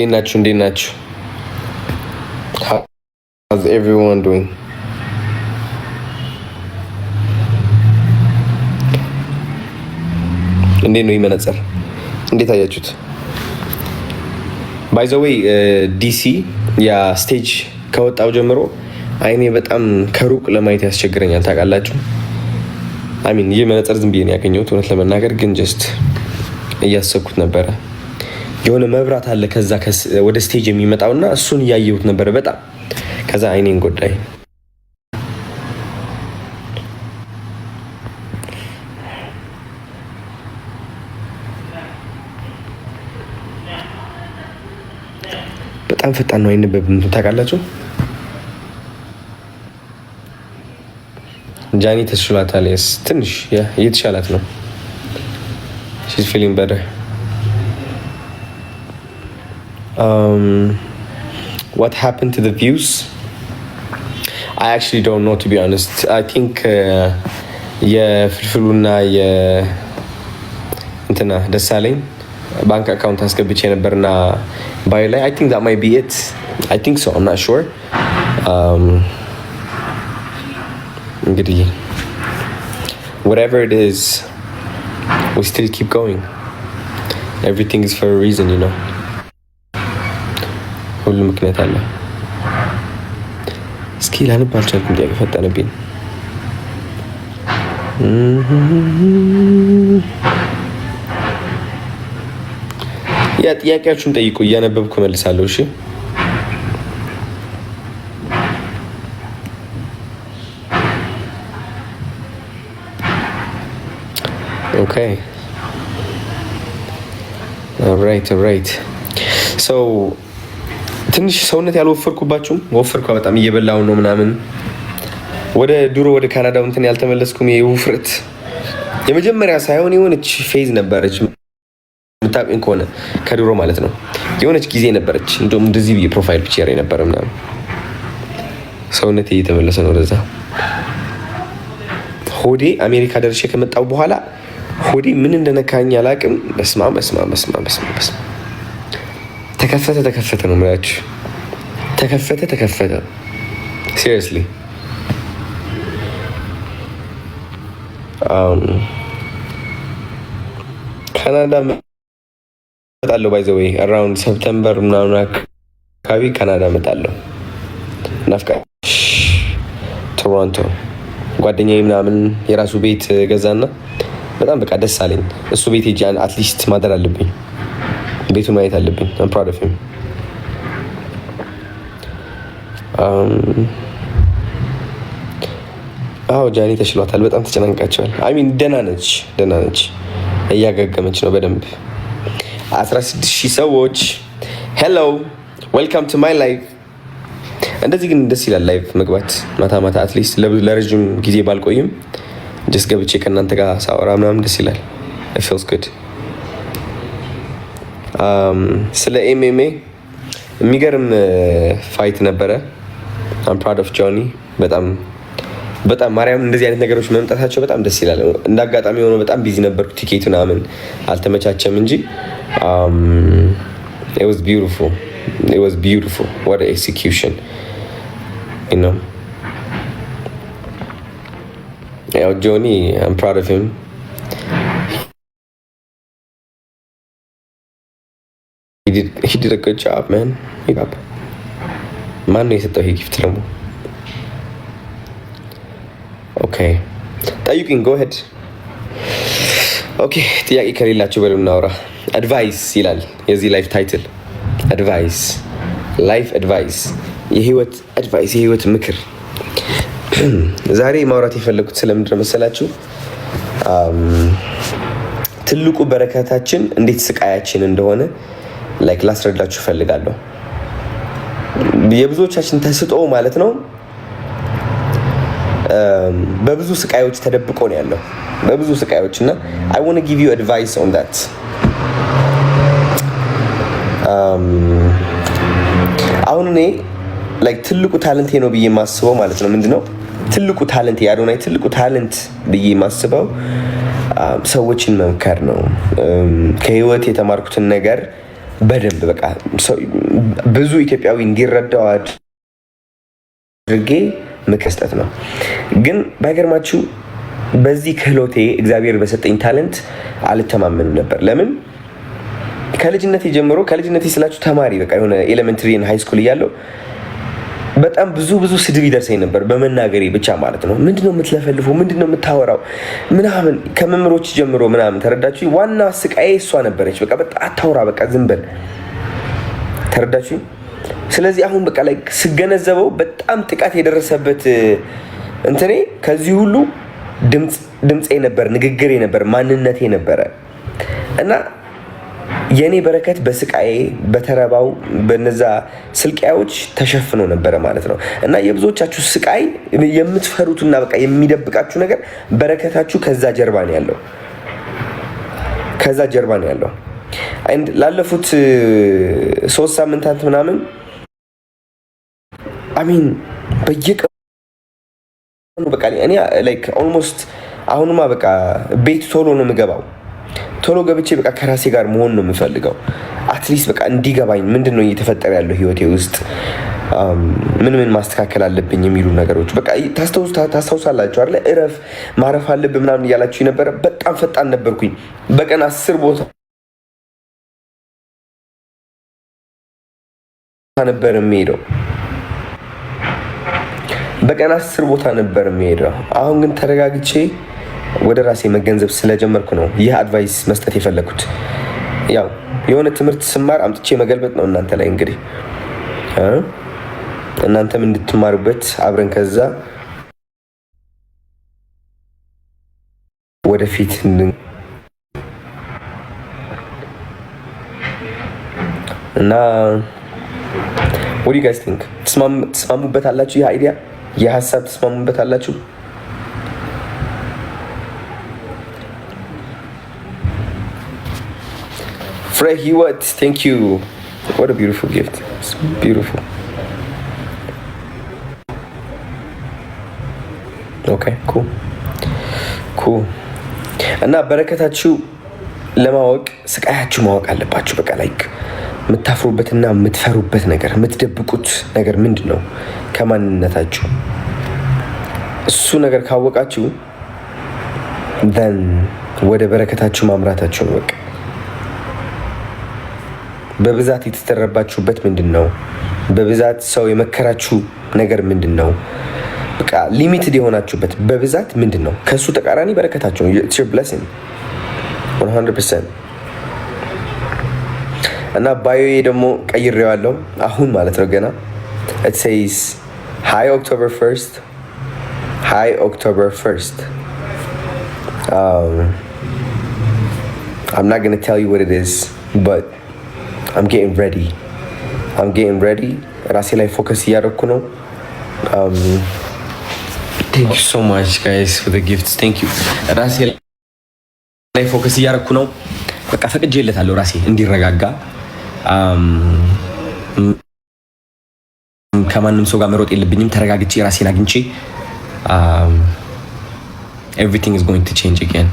እንዴት ናችሁ? How's everyone doing? እንዴት ነው ይመነጸር? እንዴት አያችሁት? ባይ ዘ ዌይ ዲሲ ያ ስቴጅ ከወጣው ጀምሮ አይኔ በጣም ከሩቅ ለማየት ያስቸግረኛል ታውቃላችሁ። አሚን ይህ መነጽር ዝም ብዬ ነው ያገኘሁት እውነት ለመናገር ግን ጀስት እያሰብኩት ነበረ። የሆነ መብራት አለ ከዛ ወደ ስቴጅ የሚመጣውና እሱን እያየሁት ነበረ በጣም ከዛ አይኔን ጎዳይ። በጣም ፈጣን ነው አይነበብም ታውቃላችሁ። ጃኒ ተሽሏታል። ትንሽ እየተሻላት ነው። she's feeling better. What happened to the views? I actually don't know, to be honest. I think የፍልፍሉና እንትና ደሳለኝ ባንክ አካውንት አስገብቼ ነበርና ባይ ላይ I think that might be it. I think so. I'm not sure. እንግዲህ whatever it is, we still keep going. Everything is for a reason, you know. ሁሉ ምክንያት አለ። እስኪ ላነብ አልቻልኩም፣ ጥያቄ ፈጠነብኝ። ያ ጥያቄያችሁን ጠይቁ፣ እያነበብኩ መልሳለሁ። እሺ Okay. All right. So ትንሽ ሰውነት ያልወፈርኩባችሁም ወፈርኩ በጣም እየበላው ነው ምናምን ወደ ድሮ ወደ ካናዳው እንትን ያልተመለስኩም የውፍረት የመጀመሪያ ሳይሆን የሆነች ፌዝ ነበረች ምታውቁኝ ከሆነ ከድሮ ማለት ነው የሆነች ጊዜ ነበረች እንደውም እንደዚህ ፕሮፋይል ፒክቸር ነበር ምናምን ሰውነቴ እየተመለሰ ነው ወደዛ ሆዴ አሜሪካ ደርሼ ከመጣው በኋላ ሆዴ ምን እንደነካኝ አላውቅም። በስማ ተከፈተ ነው የምላችሁ። ተከፈተ ሲሪየስሊ። ካናዳ መጣለሁ ባይ ዘ ዌይ አራውንድ ሰፕተምበር ምናምን አካባቢ ካናዳ መጣለሁ። ናፍቃሽ ቶሮንቶ ጓደኛዬ ምናምን የራሱ ቤት ገዛና በጣም በቃ ደስ አለኝ። እሱ ቤት ሄጄ አትሊስት ማደር አለብኝ፣ ቤቱን ማየት አለብኝ። I'm proud of him. አዎ ጃኒ ተሽሏታል። በጣም ተጨናንቃቸዋል። አይ ሚን ደህና ነች፣ እያገገመች ነው በደንብ። 16,000 ሰዎች ሄሎ ዌልካም ቱ ማይ ላይፍ። እንደዚህ ግን ደስ ይላል ላይፍ መግባት ማታ አትሊስት ለረጅም ጊዜ ባልቆይም ጀስት ገብቼ ከእናንተ ጋር ሳወራ ምናምን ደስ ይላል። it feels good. ስለ ኤምኤምኤ የሚገርም ፋይት ነበረ። I'm proud of Johnny. በጣም ማርያም እንደዚህ አይነት ነገሮች መምጣታቸው በጣም ደስ ይላል። እንዳጋጣሚ ሆኖ በጣም ቢዚ ነበርኩ፣ ቲኬቱ ምናምን አልተመቻቸም እንጂ it was beautiful. What an execution, you know. Yeah, Johnny, I'm proud of him. He did a good job, man. Man ነው የሰጠው ይሄ ጊፍት ደግሞ። Okay. ጠይቁኝ, go ahead. Okay, ጥያቄ ከሌላችሁ በሉ እናውራ። አድቫይስ ይላል የዚህ ላይፍ ታይትል። አድቫይስ፣ ላይፍ አድቫይስ፣ የህይወት አድቫይስ፣ የህይወት ምክር። ዛሬ ማውራት የፈለኩት ስለምንድን ነው መሰላችሁ? ትልቁ በረከታችን እንዴት ስቃያችን እንደሆነ ላስረዳችሁ ፈልጋለሁ። የብዙዎቻችን ተስጦ ማለት ነው በብዙ ስቃዮች ተደብቆ ነው ያለው፣ በብዙ ስቃዮች እና I want to give you advice on that. አሁን እኔ ትልቁ ታለንቴ ነው ብዬ የማስበው ማለት ነው ምንድነው ትልቁ ታለንት ያዶናይ ትልቁ ታለንት ብዬ የማስበው ሰዎችን መምከር ነው። ከህይወት የተማርኩትን ነገር በደንብ በቃ ብዙ ኢትዮጵያዊ እንዲረዳው አድርጌ መስጠት ነው። ግን ባይገርማችሁ በዚህ ክህሎቴ እግዚአብሔር በሰጠኝ ታለንት አልተማመንም ነበር። ለምን? ከልጅነቴ ጀምሮ ከልጅነቴ ስላችሁ ተማሪ በቃ የሆነ ኤሌመንተሪ እና ሃይ ስኩል እያለሁ በጣም ብዙ ስድብ ይደርሰኝ ነበር በመናገሬ ብቻ ማለት ነው። ምንድነው የምትለፈልፈው? ምንድነው የምታወራው? ምናምን ከመምህሮች ጀምሮ ምናምን ተረዳችሁ? ዋና ስቃዬ እሷ ነበረች። በቃ በጣም አታውራ፣ በቃ ዝም በል። ተረዳችሁ? ስለዚህ አሁን በቃ ላይ ስገነዘበው በጣም ጥቃት የደረሰበት እንትኔ ከዚህ ሁሉ ድምፄ ነበር፣ ንግግሬ ነበር፣ ማንነቴ ነበረ እና የኔ በረከት በስቃዬ በተረባው በነዛ ስልቂያዎች ተሸፍኖ ነበረ ማለት ነው። እና የብዙዎቻችሁ ስቃይ የምትፈሩትና በቃ የሚደብቃችሁ ነገር በረከታችሁ ከዛ ጀርባ ነው ያለው። አንድ ላለፉት 3 ሳምንታት ምናምን አሚን በየቀኑ በቃ እኔ ላይክ ኦልሞስት አሁንማ በቃ ቤት ቶሎ ነው የምገባው። ቶሎ ገብቼ በቃ ከራሴ ጋር መሆን ነው የምፈልገው። አትሊስት በቃ እንዲገባኝ ምንድነው እየተፈጠረ ያለው ህይወቴ ውስጥ ምን ማስተካከል አለብኝ የሚሉ ነገሮች በቃ ታስታውሳላችሁ አይደል? እረፍ ማረፍ አለብኝ ምናምን እያላችሁ ነበረ። በጣም ፈጣን ነበርኩኝ። በቀን 10 ቦታ ነበር የምሄደው። አሁን ግን ተረጋግቼ ወደ ራሴ መገንዘብ ስለጀመርኩ ነው ይህ አድቫይስ መስጠት የፈለኩት። ያው የሆነ ትምህርት ስማር አምጥቼ መገልበጥ ነው እናንተ ላይ እንግዲህ እናንተም እንድትማሩበት አብረን ከዛ ወደፊት እና what do you guys think? ተስማሙበት አላችሁ? ይህ አይዲያ የሀሳብ ተስማሙበት አላችሁ? Frey Hewitt, thank you. What a beautiful gift. It's beautiful. Okay, cool. እና በረከታችሁ ለማወቅ ስቃያችሁ ማወቅ አለባችሁ። በቃ ላይክ የምታፍሩበትና የምትፈሩበት ነገር የምትደብቁት ነገር ምንድን ነው ከማንነታችሁ? እሱ ነገር ካወቃችሁ then ወደ በረከታችሁ ማምራታችሁ ነው። በቃ በብዛት የተተረባችሁበት ምንድን ነው? በብዛት ሰው የመከራችሁ ነገር ምንድን ነው? በቃ ሊሚትድ የሆናችሁበት በብዛት ምንድን ነው? ከሱ ተቃራኒ በረከታችሁ ነው። it's your blessing 100%። እና ባዮዬ ደግሞ ቀይሬዋለሁ አሁን ማለት ነው ገና it says hi October 1st. I'm not going to tell you what it is, but I'm getting ready. ራሴ ላይ ፎከስ እያደረኩ ነው። Thank you so much guys for the gifts. Thank you. ራሴ ላይ ፎከስ እያደረኩ ነው። በቃ ፈቅጄለታለሁ ራሴ እንዲረጋጋ። ከማንም ሰው ጋር መሮጥ የለብኝም። ተረጋግቼ ራሴን አግኝቼ everything is going to change again.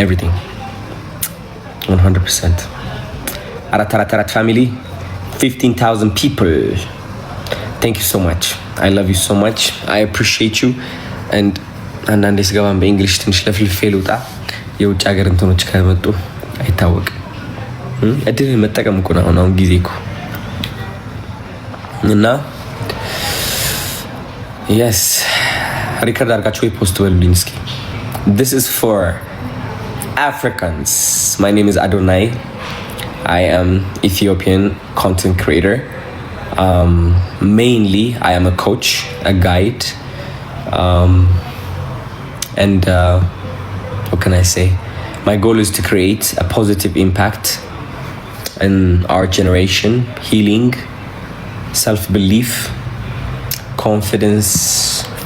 Everything 100%. አራት family 15,000 people. Thank you so much. I love you so much. I appreciate you. And አንዳንዴ ስገባም በእንግሊሽ ትንሽ ለፍልፌ ልውጣ። የውጭ ሀገር እንትኖች ከመጡ አይታወቅም። እድል መጠቀም እኮ ነው አሁን ጊዜ እኮ እና yes ሪከርድ አድርጋችሁ ፖስት በሉልኝ እስኪ። This is for Africans. My name is Adonai. I am Ethiopian content creator. Mainly I am a coach, a guide, and what can I say? My goal is to create a positive impact in our generation, healing, self-belief, confidence,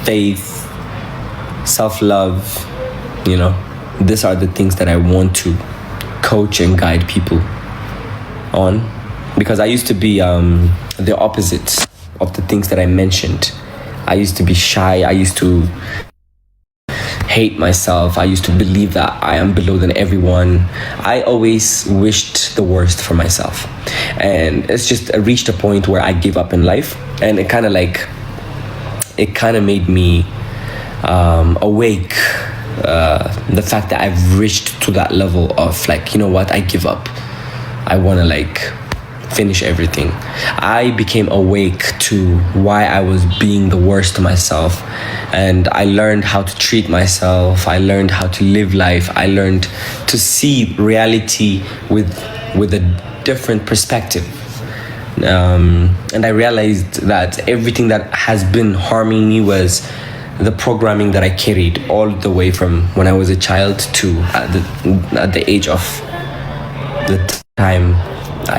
faith, self-love. You know, these are the things that I want to coach and guide people on, because I used to be the opposite of the things that I mentioned. I used to be shy. I used to hate myself. I used to believe that I am below than everyone. I always wished the worst for myself, and it's just reached a point where I gave up in life, and it kind of made me awake. The fact that I've reached to that level of like, you know what, I give up. I want to like finish everything. I became awake to why I was being the worst to myself, and I learned how to treat myself. I learned how to live life. I learned to see reality with a different perspective. And I realized that everything that has been harming me was the programming that I carried all the way from when I was a child to at the age of the time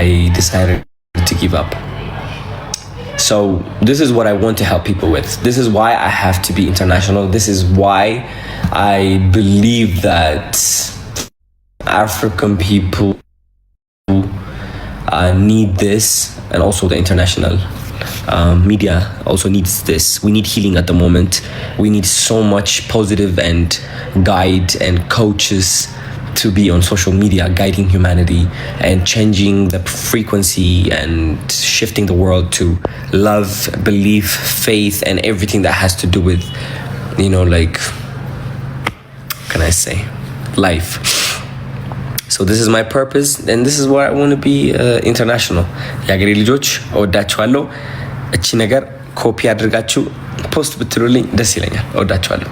I decided to give up. So this is what I want to help people with. This is why I have to be international. This is why I believe that African people need this, and also the international media also needs this. We need healing at the moment. We need so much positive and guide and coaches to be on social media guiding humanity and changing the frequency and shifting the world to love, belief, faith, and everything that has to do with, you know, like, what can I say, life. So this is my purpose, and this is why I want to be international. የአገሬ ልጆች እወዳችኋለሁ። እቺ ነገር ኮፒ አድርጋችሁ ፖስት ብትሉልኝ ደስ ይለኛል። እወዳችኋለሁ።